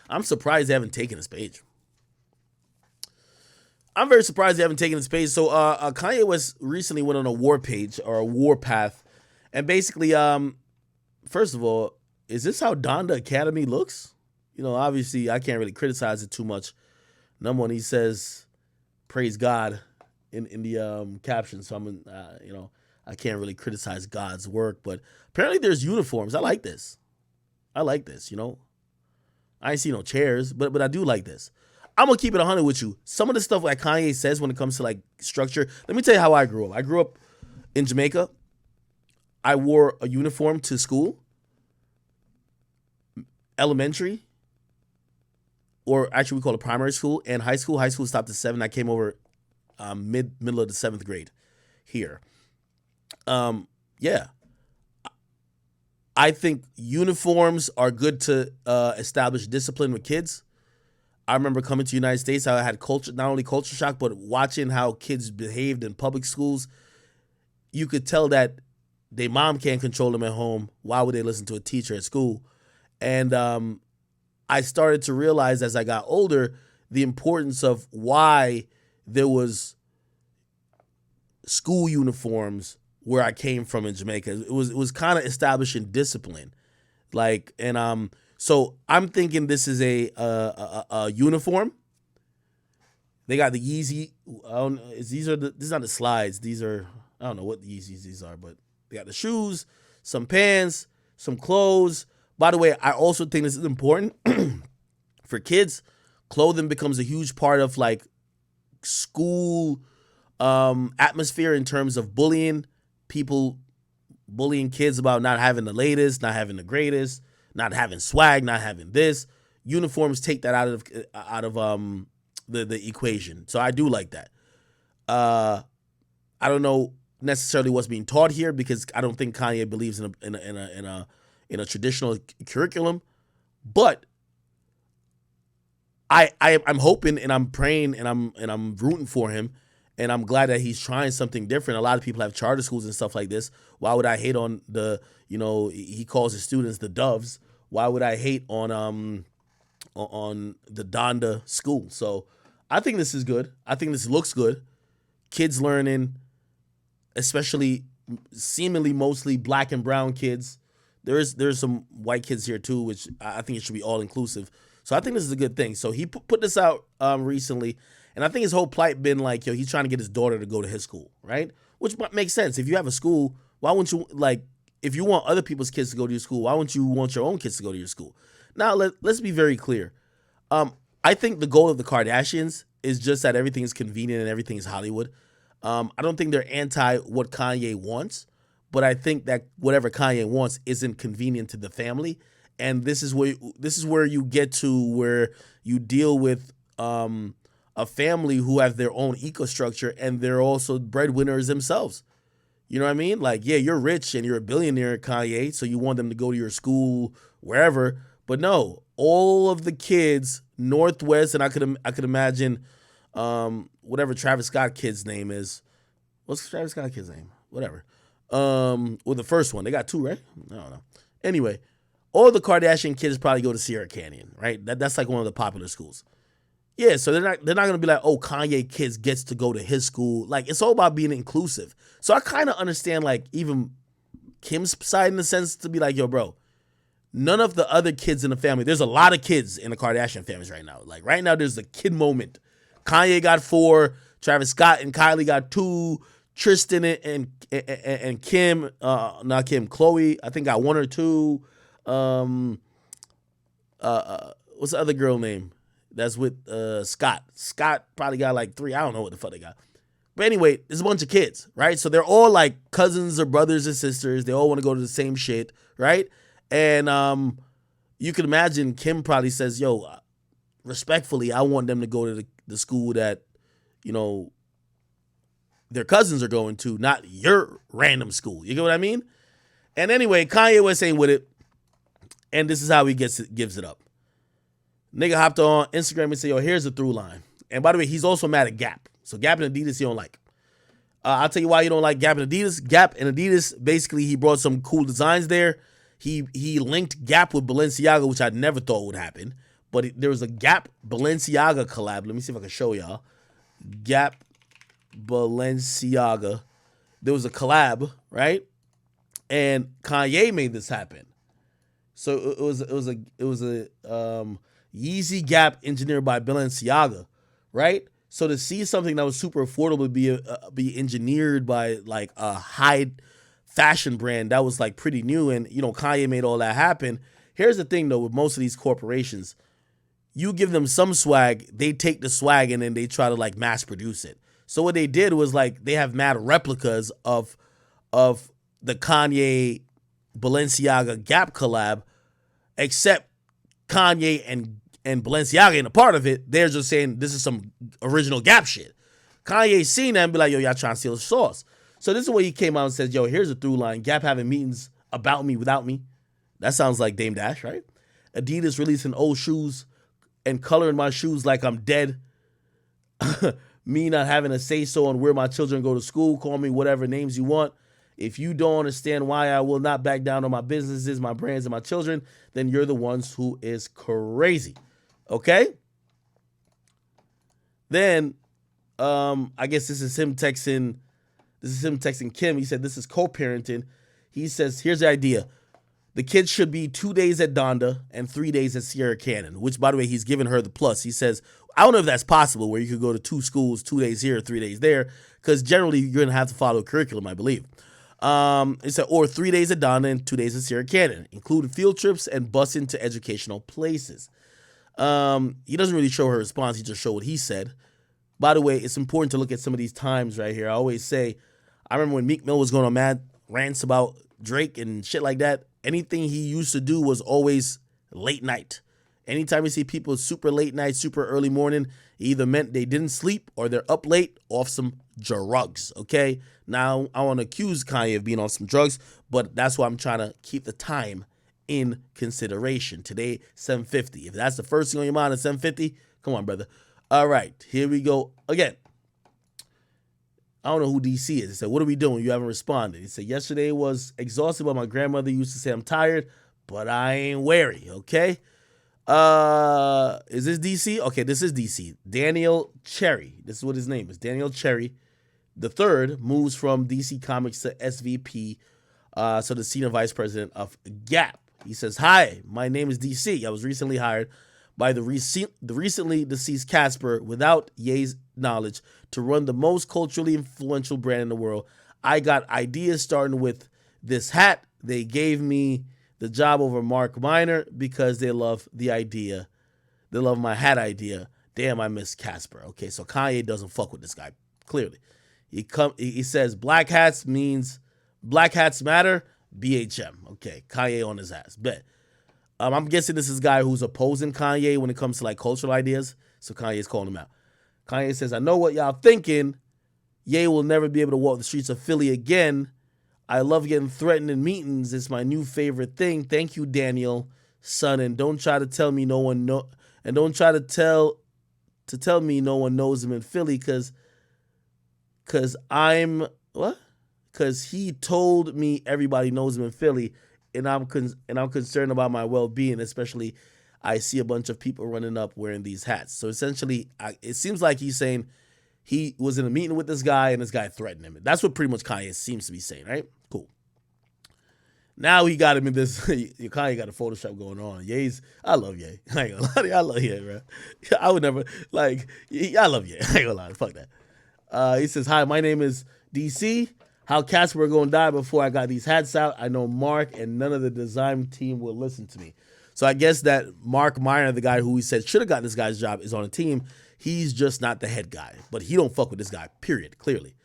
I'm surprised they haven't taken his page. I'm very surprised they haven't taken his page. So Kanye West recently went on a war page or a war path, and basically, first of all, is this how Donda Academy looks? Obviously, I can't really criticize it too much. Number one, he says, "Praise God" in the caption, so I can't really criticize God's work. But apparently, there's uniforms. I like this. I ain't see no chairs, but I do like this. I'm gonna keep it 100 with you. Some of the stuff like Kanye says when it comes to like structure. Let me tell you how I grew up. I grew up in Jamaica. I wore a uniform to school, elementary, or actually we call it primary school, and high school. High school stopped at 7. I came over middle of the 7th grade here. Yeah. I think uniforms are good to establish discipline with kids. I remember coming to the United States, how I had not only culture shock, but watching how kids behaved in public schools. You could tell that their mom can't control them at home. Why would they listen to a teacher at school? And I started to realize as I got older the importance of why there was school uniforms where I came from in Jamaica. It was kind of establishing discipline, so I'm thinking this is a uniform. They got the Yeezy. These are not the slides. These are, I don't know what the Yeezys these are, but they got the shoes, some pants, some clothes. By the way, I also think this is important for kids. Clothing becomes a huge part of like school atmosphere in terms of bullying. People bullying kids about not having the latest, not having the greatest, not having swag, not having this. Uniforms take that out of the equation. So I do like that. I don't know necessarily what's being taught here because I don't think Kanye believes in a traditional curriculum, but I'm hoping and I'm praying and I'm rooting for him. And I'm glad that he's trying something different. A lot of people have charter schools and stuff like this. Why would I hate on he calls his students the doves. Why would I hate on the Donda school? So I think this is good. I think this looks good. Kids learning, especially seemingly mostly black and brown kids. There's some white kids here too, which I think it should be all inclusive. So I think this is a good thing. So he put this out recently. And I think his whole plight been like, he's trying to get his daughter to go to his school, right? Which makes sense. If you have a school, why wouldn't you, if you want other people's kids to go to your school, why wouldn't you want your own kids to go to your school? Now, let's be very clear. I think the goal of the Kardashians is just that everything is convenient and everything is Hollywood. I don't think they're anti what Kanye wants, but I think that whatever Kanye wants isn't convenient to the family. And this is where you get to where you deal with a family who have their own eco-structure and they're also breadwinners themselves. You know what I mean? Like, yeah, you're rich and you're a billionaire, Kanye, so you want them to go to your school, wherever. But no, all of the kids, Northwest, and I could imagine whatever Travis Scott kid's name is. What's Travis Scott kid's name? Whatever. Well, the first one. They got 2, right? I don't know. Anyway, all the Kardashian kids probably go to Sierra Canyon, right? That's like one of the popular schools. Yeah, so they're not gonna be like, oh, Kanye kids gets to go to his school. Like, it's all about being inclusive. So I kind of understand like even Kim's side in the sense to be like, yo, bro, none of the other kids in the family. There's a lot of kids in the Kardashian families right now. Like right now, there's a kid moment. Kanye got 4, Travis Scott and Kylie got 2, Tristan and Kim, not Kim, Chloe, I think got 1 or 2. What's the other girl name? That's with Scott. Scott probably got like 3. I don't know what the fuck they got. But anyway, there's a bunch of kids, right? So they're all like cousins or brothers and sisters. They all want to go to the same shit, right? And you can imagine Kim probably says, yo, respectfully, I want them to go to the school that, their cousins are going to, not your random school. You get what I mean? And anyway, Kanye West ain't with it. And this is how he gives it up. Nigga hopped on Instagram and said, yo, here's the through line. And by the way, he's also mad at Gap. So Gap and Adidas he don't like. I'll tell you why you don't like Gap and Adidas. Gap and Adidas, basically, he brought some cool designs there. He linked Gap with Balenciaga, which I never thought would happen. but there was a Gap Balenciaga collab. Let me see if I can show y'all. Gap Balenciaga. There was a collab, right? And Kanye made this happen. So it was a Yeezy Gap engineered by Balenciaga, right? So to see something that was super affordable be engineered by like a high fashion brand, that was like pretty new. And you know, Kanye made all that happen. Here's the thing though, with most of these corporations, you give them some swag, they take the swag and then they try to like mass produce it. So what they did was like they have mad replicas of the Kanye Balenciaga Gap collab, except Kanye and Balenciaga ain't a part of it. They're just saying this is some original Gap shit. Kanye seen that and be like, yo, y'all trying to steal the sauce. So this is where he came out and says, yo, here's a through line. Gap having meetings about me without me. That sounds like Dame Dash, right? Adidas releasing old shoes and coloring my shoes like I'm dead. Me not having a say-so on where my children go to school. Call me whatever names you want. If you don't understand why I will not back down on my businesses, my brands, and my children, then you're the ones who is crazy. Okay? Then, I guess this is him texting Kim. He said this is co-parenting. He says, here's the idea. The kids should be 2 days at Donda and 3 days at Sierra Canyon, which, by the way, he's given her the plus. He says, I don't know if that's possible where you could go to 2 schools, 2 days here, 3 days there, because generally you're going to have to follow a curriculum, I believe. It said, or 3 days at Donda and 2 days at Sierra Canyon, including field trips and busing to educational places. He doesn't really show her response. He just showed what he said. By the way, it's important to look at some of these times right here. I always say, I remember when Meek Mill was going on mad rants about Drake and shit like that. Anything he used to do was always late night. Anytime you see people super late night, super early morning, it either meant they didn't sleep or they're up late off some drugs, okay? Now, I want to accuse Kanye of being on some drugs, but that's why I'm trying to keep the time in consideration. Today, 7:50. If that's the first thing on your mind at 7:50, come on, brother. All right, here we go again. I don't know who DC is. He said, what are we doing? You haven't responded. He said, yesterday was exhausted, but my grandmother used to say I'm tired, but I ain't weary, okay? Is this DC? Okay, this is DC. Daniel Cherry. This is what his name is. Daniel Cherry. The third moves from DC Comics to SVP, so the senior vice president of Gap. He says, hi, my name is DC. I was recently hired by the recently deceased Casper without Ye's knowledge to run the most culturally influential brand in the world. I got ideas starting with this hat. They gave me the job over Mark Minor because they love the idea. They love my hat idea. Damn, I miss Casper. Okay, so Kanye doesn't fuck with this guy, clearly. He says black hats means black hats matter, BHM. Okay, Kanye on his ass. Bet. I'm guessing this is a guy who's opposing Kanye when it comes to like cultural ideas. So Kanye's calling him out. Kanye says, I know what y'all thinking. Ye will never be able to walk the streets of Philly again. I love getting threatened in meetings. It's my new favorite thing. Thank you, Daniel, son. And don't try to tell me no one know. And don't try to tell me no one knows him in Philly, cause I'm what? Cause he told me everybody knows him in Philly, and I'm concerned about my well-being, especially I see a bunch of people running up wearing these hats. So essentially, it seems like he's saying he was in a meeting with this guy and this guy threatened him. That's what pretty much Kanye seems to be saying, right? Cool. Now he got him in this. Kanye got a Photoshop going on. Ye's, I love Ye. I ain't gonna lie to you. I love Ye, bro. I would never, like, I love Ye. I ain't gonna lie. Fuck that. He says, hi, my name is DC. How Casper were gonna die before I got these hats out. I know Mark and none of the design team will listen to me. So I guess that Mark Meyer, the guy who he said should have got this guy's job, is on a team. He's just not the head guy. But he don't fuck with this guy, period, clearly.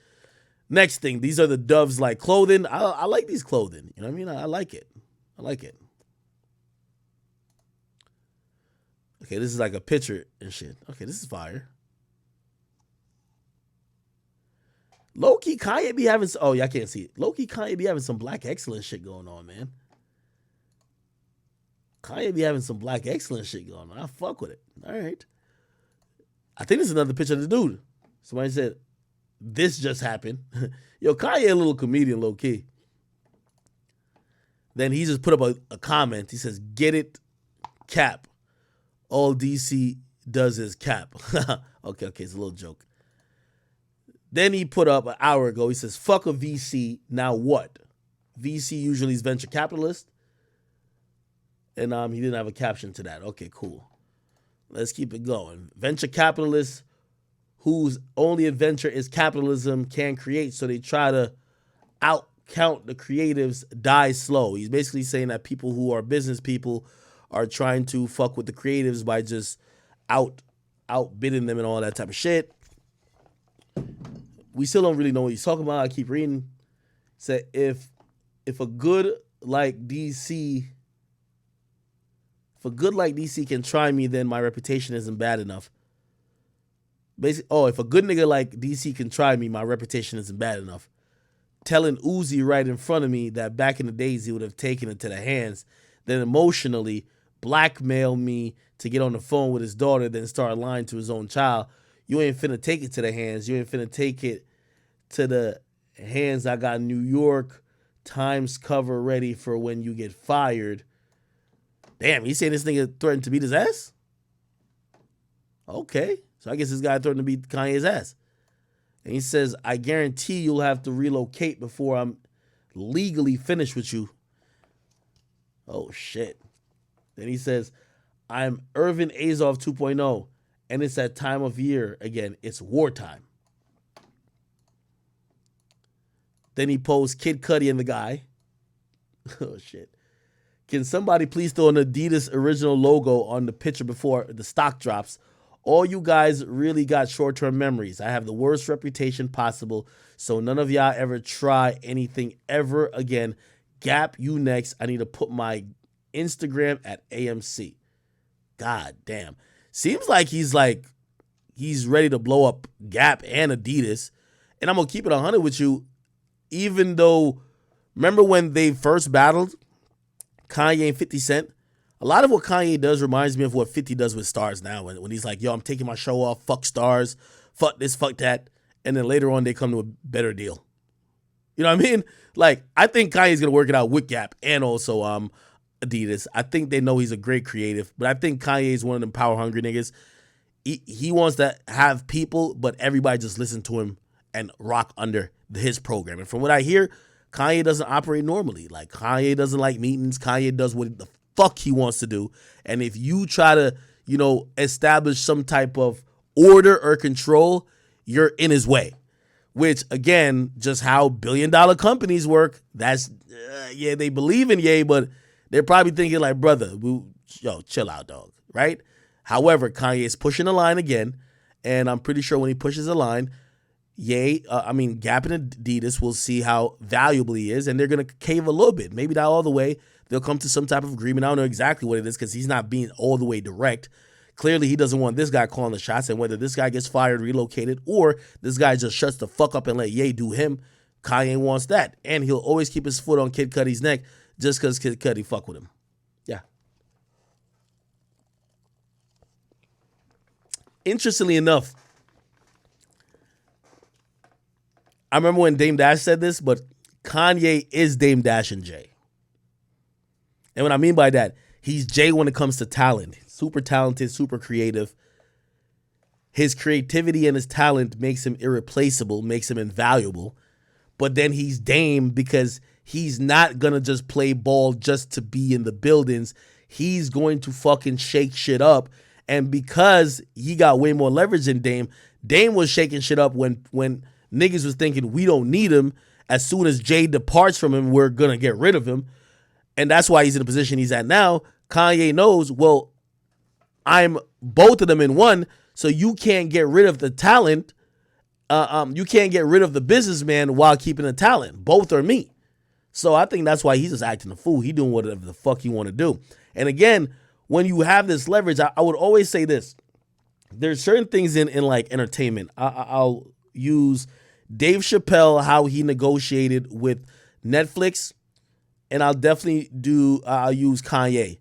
Next thing, these are the Doves like clothing. I like these clothing. You know what I mean? I like it. I like it. Okay, this is like a picture and shit. Okay, this is fire. Low-key, Kanye be having... Oh, yeah, I can't see it. Low-key, Kanye be having some black excellence shit going on, man. Kanye be having some black excellence shit going on. I fuck with it. All right. I think this is another picture of the dude. Somebody said, this just happened. Yo, Kanye a little comedian, low-key. Then he just put up a comment. He says, get it, Cap. all DC does is cap. Okay, it's a little joke. Then he put up an hour ago, he says, fuck a VC, now what? VC usually is venture capitalist. And he didn't have a caption to that. Okay, cool. Let's keep it going. Venture capitalists whose only adventure is capitalism can create, so they try to outcount the creatives, die slow. He's basically saying that people who are business people are trying to fuck with the creatives by just outbidding them and all that type of shit. We still don't really know what he's talking about. I keep reading. Said if a good like DC can try me, then my reputation isn't bad enough. Basically, if a good nigga like DC can try me, my reputation isn't bad enough. Telling Uzi right in front of me that back in the days he would have taken it to the hands, then emotionally blackmail me to get on the phone with his daughter, then start lying to his own child. You ain't finna take it to the hands. You ain't finna take it to the hands. I got New York Times cover ready for when you get fired. Damn, he saying this nigga threatened to beat his ass? Okay. So I guess this guy threatened to beat Kanye's ass. And he says, I guarantee you'll have to relocate before I'm legally finished with you. Oh, shit. Then he says, I'm Irvin Azov 2.0, and it's that time of year again. It's wartime. Then he posts Kid Cudi and the guy. Oh, shit. Can somebody please throw an Adidas original logo on the picture before the stock drops? All you guys really got short-term memories. I have the worst reputation possible, so none of y'all ever try anything ever again. Gap, you next. I need to put my Instagram at AMC. God damn. Seems like he's ready to blow up Gap and Adidas. And I'm going to keep it 100 with you, even though, remember when they first battled, Kanye and 50 Cent? A lot of what Kanye does reminds me of what 50 does with Stars now. When he's like, yo, I'm taking my show off, fuck Stars, fuck this, fuck that. And then later on, they come to a better deal. You know what I mean? Like, I think Kanye's going to work it out with Gap and also Adidas. I think they know he's a great creative, but I think Kanye's one of them power-hungry niggas. He wants to have people, but everybody just listen to him and rock under his program. And from what I hear, Kanye doesn't operate normally. Like, Kanye doesn't like meetings. Kanye does what the fuck he wants to do. And if you try to, establish some type of order or control, you're in his way. Which, again, just how billion-dollar companies work. That's, they believe in Ye, but they're probably thinking like, brother, chill out, dog, right? However, Kanye is pushing the line again, and I'm pretty sure when he pushes the line, Gap and Adidas will see how valuable he is, and they're going to cave a little bit. Maybe not all the way. They'll come to some type of agreement. I don't know exactly what it is because he's not being all the way direct. Clearly, he doesn't want this guy calling the shots, and whether this guy gets fired, relocated, or this guy just shuts the fuck up and let Ye do him, Kanye wants that. And he'll always keep his foot on Kid Cudi's neck just because Kid Cudi fuck with him. Yeah. Interestingly enough, I remember when Dame Dash said this, but Kanye is Dame Dash and Jay. And what I mean by that, he's Jay when it comes to talent. Super talented, super creative. His creativity and his talent makes him irreplaceable, makes him invaluable. But then he's Dame because he's not going to just play ball just to be in the buildings. He's going to fucking shake shit up. And because he got way more leverage than Dame, Dame was shaking shit up when niggas was thinking we don't need him. As soon as Jay departs from him, we're going to get rid of him. And that's why he's in the position he's at now. Kanye knows, well, I'm both of them in one, so you can't get rid of the talent. You can't get rid of the businessman while keeping the talent. Both are me. So I think that's why he's just acting a fool. He doing whatever the fuck he want to do. And again, when you have this leverage, I would always say this. There's certain things in like entertainment. I'll use Dave Chappelle, how he negotiated with Netflix. And I'll use Kanye.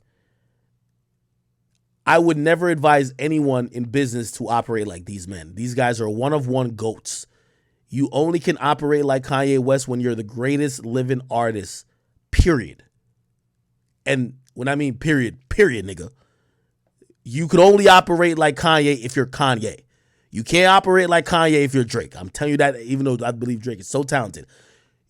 I would never advise anyone in business to operate like these men. These guys are one-of-one goats. You only can operate like Kanye West when you're the greatest living artist, period. And when I mean period, nigga. You could only operate like Kanye if you're Kanye. You can't operate like Kanye if you're Drake. I'm telling you that, even though I believe Drake is so talented.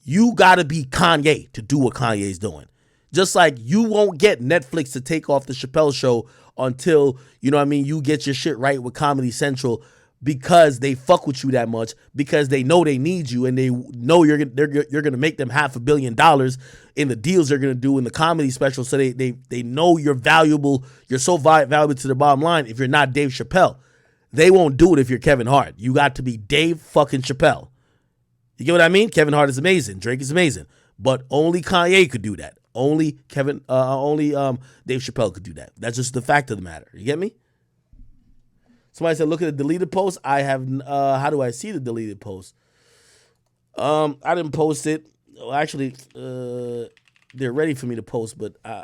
You got to be Kanye to do what Kanye's doing. Just like you won't get Netflix to take off the Chappelle Show until, you know what I mean, you get your shit right with Comedy Central, because they fuck with you that much, because they know they need you, and they know you're going to make them $500 million in the deals they're going to do in the comedy special. So they know you're valuable. You're so valuable to the bottom line. If you're not Dave Chappelle, they won't do it if you're Kevin Hart. You got to be Dave fucking Chappelle. You get what I mean? Kevin Hart is amazing. Drake is amazing. But only Kanye could do that. Only Dave Chappelle could do that. That's just the fact of the matter. You get me? Somebody said, look at the deleted post. I have, how do I see the deleted post? I didn't post it. Well, actually, they're ready for me to post, but I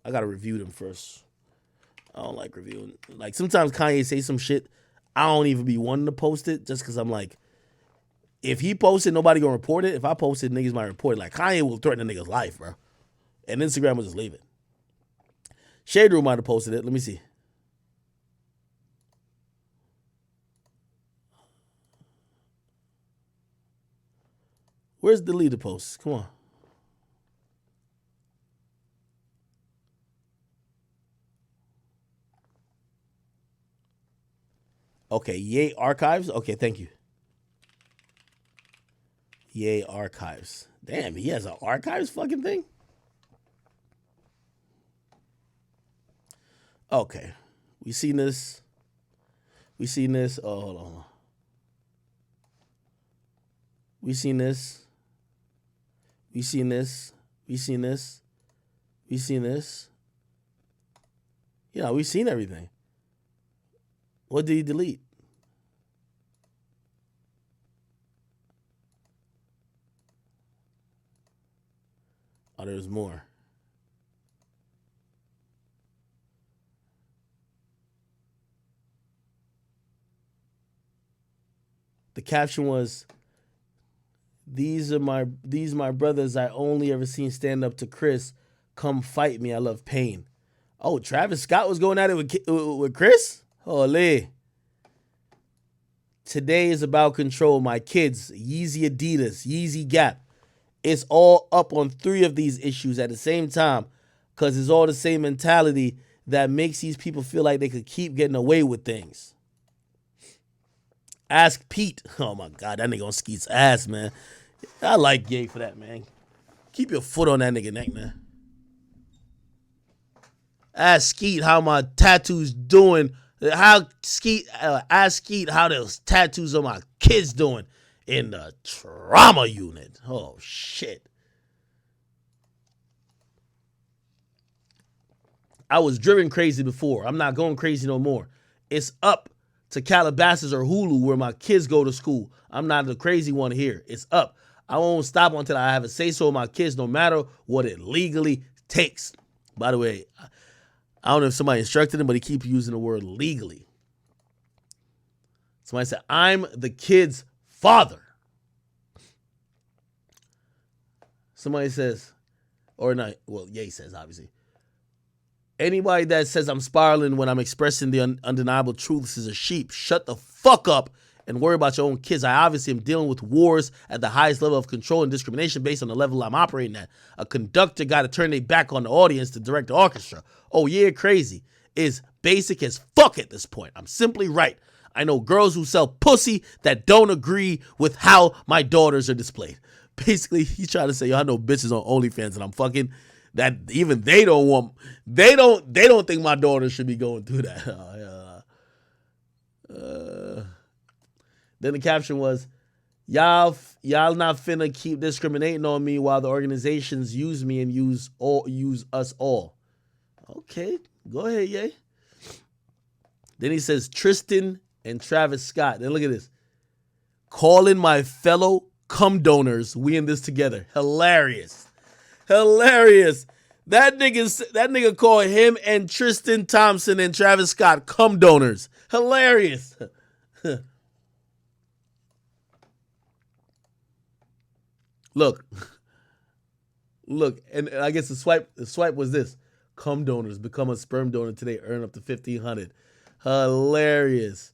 got to review them first. I don't like reviewing. Like, sometimes Kanye say some shit, I don't even be wanting to post it, just because I'm like, if he posted, nobody gonna report it. If I posted, niggas might report it. Like, Kanye will threaten a nigga's life, bro. And Instagram will just leave it. Shade Room might have posted it. Let me see. Where's the deleted posts? Come on. Okay, Yay Archives. Okay, thank you. Yay Archives. Damn, he has an archives fucking thing? Okay. We seen this. Oh, hold on. We seen this. Yeah, we seen everything. What did he delete? Oh, there's more. The caption was, These my brothers I only ever seen stand up to Kris. Come fight me. I love pain. Oh, Travis Scott was going at it with Kris? Holy. Today is about control. My kids, Yeezy Adidas, Yeezy Gap. It's all up on 3 of these issues at the same time, because it's all the same mentality that makes these people feel like they could keep getting away with things. Ask Pete. Oh my God, that nigga on Skeet's ass, man. I like Ye for that, man. Keep your foot on that nigga neck, man. Ask Skeet how my tattoos doing. Ask Skeet how those tattoos on my kids doing in the trauma unit. Oh shit. I was driven crazy before. I'm not going crazy no more. It's up to Calabasas or Hulu where my kids go to school. I'm not the crazy one here. It's up. I won't stop until I have a say so with my kids, no matter what it legally takes. By the way, I don't know if somebody instructed him, but he keeps using the word legally. Somebody said, I'm the kid's father. Somebody says, or not, well, Ye says, obviously. Anybody that says I'm spiraling when I'm expressing the undeniable truths is a sheep. Shut the fuck up and worry about your own kids. I obviously am dealing with wars at the highest level of control and discrimination based on the level I'm operating at. A conductor got to turn their back on the audience to direct the orchestra. Oh yeah, crazy. Is basic as fuck at this point. I'm simply right. I know girls who sell pussy that don't agree with how my daughters are displayed. Basically, he's trying to say, yo, I know bitches on OnlyFans and I'm fucking that even they don't think my daughter should be going through that. Then the caption was, y'all not finna keep discriminating on me while the organizations use me and use us all. Okay, go ahead, Ye. Then he says Tristan and Travis Scott. Then look at this. Calling my fellow cum donors, we in this together. Hilarious. That nigga called him and Tristan Thompson and Travis Scott cum donors. Hilarious. Look, and I guess the swipe was this. Cum donors become a sperm donor today. Earn up to $1,500. Hilarious.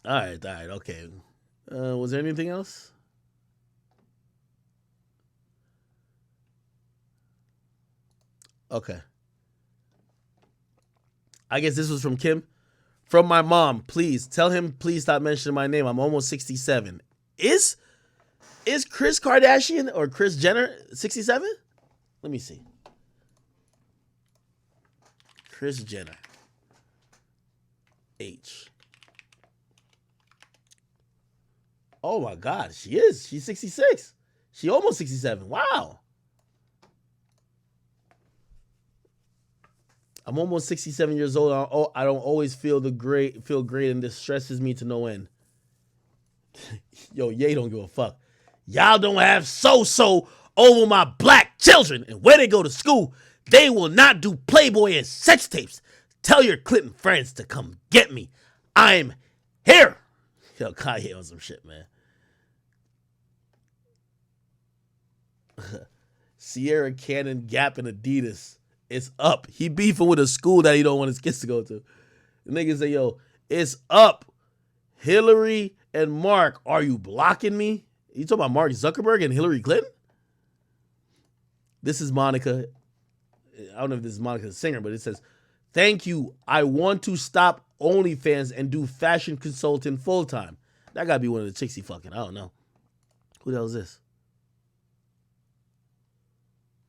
All right, okay. Was there anything else? Okay. I guess this was from Kim. From my mom, please tell him please stop mentioning my name. I'm almost 67. Is Kris Kardashian or Kris Jenner 67? Let me see. Kris Jenner. H. Oh my God, she is. She's 66. She almost 67. Wow. I'm almost 67 years old. I don't always feel great, and this stresses me to no end. Yo, Ye don't give a fuck. Y'all don't have so over my black children, and where they go to school, they will not do Playboy and sex tapes. Tell your Clinton friends to come get me. I'm here. Yo, Kanye on some shit, man. Sierra Cannon, Gap, and Adidas. It's up. He beefing with a school that he don't want his kids to go to. The niggas say, yo, it's up. Hillary and Mark, are you blocking me? You talking about Mark Zuckerberg and Hillary Clinton? This is Monica. I don't know if this is Monica the singer, but it says, thank you. I want to stop OnlyFans and do fashion consulting full time. That gotta be one of the chicks he fucking. I don't know. Who the hell is this?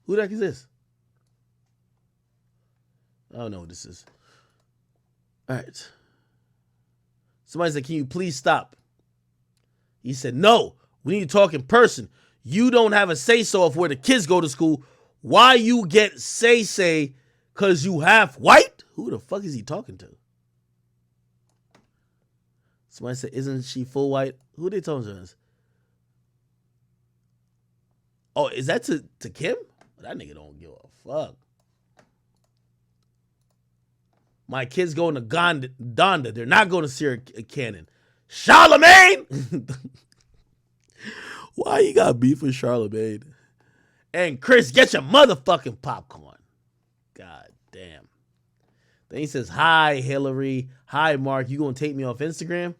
Who the heck is this? I don't know what this is. All right. Somebody said, can you please stop? He said, no, we need to talk in person. You don't have a say-so of where the kids go to school. Why you get say because you half white? Who the fuck is he talking to? Somebody said, isn't she full white? Who are they talking to? Oh, is that to Kim? That nigga don't give a fuck. My kids going to Donda. They're not going to Sierra Cannon. Charlemagne! Why you got beef with Charlemagne? And Chris, get your motherfucking popcorn. God damn. Then he says, hi, Hillary. Hi, Mark. You going to take me off Instagram?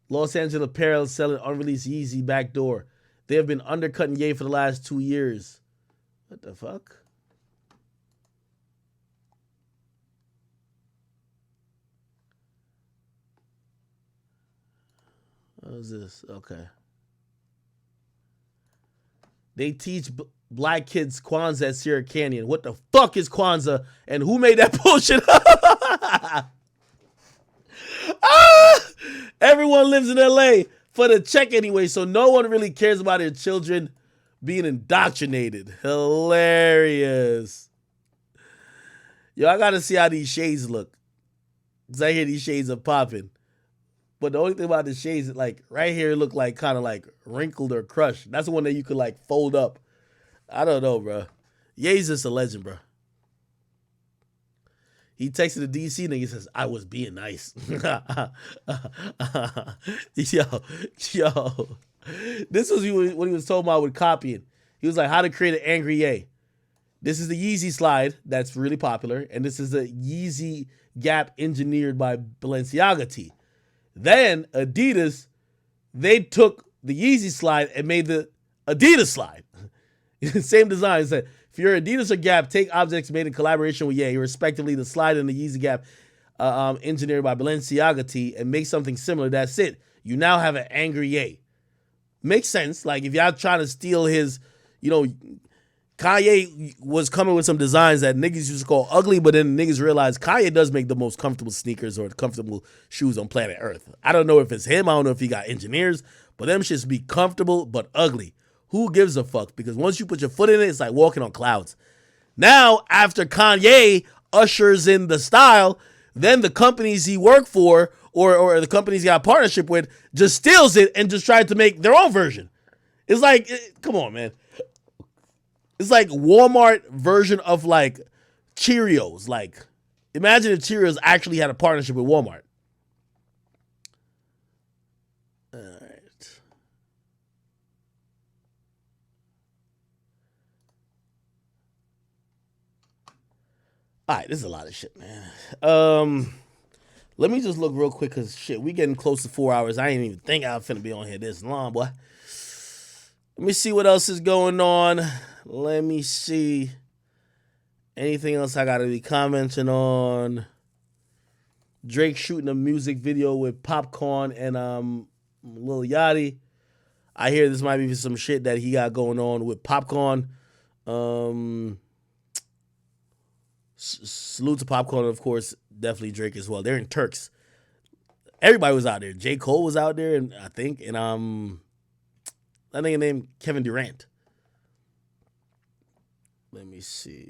Los Angeles Apparel selling unreleased Yeezy backdoor. They have been undercutting Ye for the last 2 years. What the fuck? What is this? Okay. They teach black kids Kwanzaa at Sierra Canyon. What the fuck is Kwanzaa? And who made that bullshit? Everyone lives in LA for the check anyway, so no one really cares about their children being indoctrinated. Hilarious. Yo, I gotta see how these shades look. Because I hear these shades are popping. But the only thing about the shades is like right here look like kind of like wrinkled or crushed. That's the one that you could like fold up. I don't know, bro. Ye's just a legend, bro. He texted the DC nigga, he says, I was being nice. Yo. This was what he was talking about with copying. He was like, how to create an angry Ye. This is the Yeezy slide that's really popular. And this is a Yeezy Gap engineered by Balenciaga tee. Then Adidas, they took the Yeezy slide and made the Adidas slide. Same design. It said, if you're Adidas or Gap, take objects made in collaboration with Ye, respectively the slide and the Yeezy Gap engineered by Balenciaga tee, and make something similar. That's it. You now have an angry Ye. Makes sense. Like if y'all trying to steal his, Kanye was coming with some designs that niggas used to call ugly, but then niggas realized Kanye does make the most comfortable sneakers or comfortable shoes on planet Earth. I don't know if it's him. I don't know if he got engineers, but them shits be comfortable but ugly. Who gives a fuck? Because once you put your foot in it, it's like walking on clouds. Now, after Kanye ushers in the style, then the companies he worked for or the companies he got a partnership with just steals it and just tried to make their own version. It's like, come on, man. It's like Walmart version of like Cheerios. Like, imagine if Cheerios actually had a partnership with Walmart. All right. All right, this is a lot of shit, man. Let me just look real quick because shit, we getting close to 4 hours. I ain't even think I was finna be on here this long, boy. Let me see what else is going on. Let me see. Anything else I gotta be commenting on? Drake shooting a music video with Popcorn and Lil Yachty. I hear this might be some shit that he got going on with Popcorn. Salute to Popcorn, of course, definitely Drake as well. They're in Turks. Everybody was out there. J. Cole was out there, and I think named Kevin Durant. Let me see.